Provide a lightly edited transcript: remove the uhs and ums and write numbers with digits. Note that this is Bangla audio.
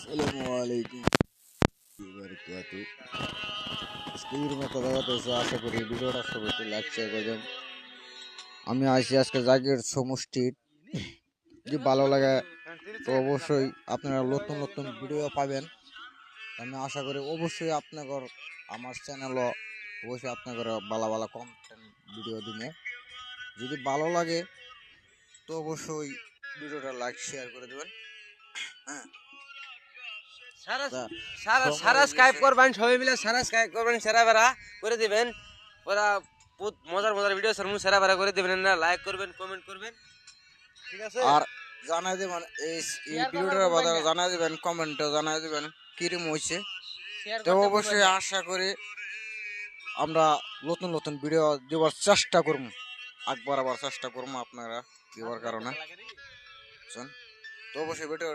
আসসালামু আলাইকুম বারাকাতু। আজকে মতো দেখাতে হয়েছে, আশা করি ভিডিওটা সবাই লাইক শেয়ার করবেন। আমি আসি আজকে জাগির সমষ্টির, যদি ভালো লাগে তো অবশ্যই আপনারা নতুন নতুন ভিডিও পাবেন। আমি আশা করি অবশ্যই আপনাদের আমার চ্যানেলও অবশ্যই আপনাদের ভালো ভালো কন্টেন্ট ভিডিও দিব। যদি ভালো লাগে তো অবশ্যই ভিডিওটা লাইক শেয়ার করে দেবেন। হ্যাঁ, সারা তা সারা সারা সময় স্কাইপ গেছে। করবেন, সবাই মিলে সারা স্কাইপ করবেন, সেরা বেড়া করে দিবেন। ওরা বহুত মজার মজার ভিডিও সারমু, সেরা বেড়া করে দিবেন না, লাইক করবেন, কমেন্ট করবেন, ঠিক আছে? আর জানাই দেবেন এই শেয়ার করবার ভিডিওটার ভুলবেন বাজারে না, জানাই দেবেন, কমেন্টে জানাই দেবেন কিরম হয়েছে। শেয়ার তো করতে ভুলবেন অবশ্যই না। আশা করি আমরা নতুন নতুন ভিডিও দেওয়ার চেষ্টা করবো, আবার চেষ্টা করবো আপনারা দেওয়ার কারণে বুঝছেন? তো অবশ্যই ভিডিও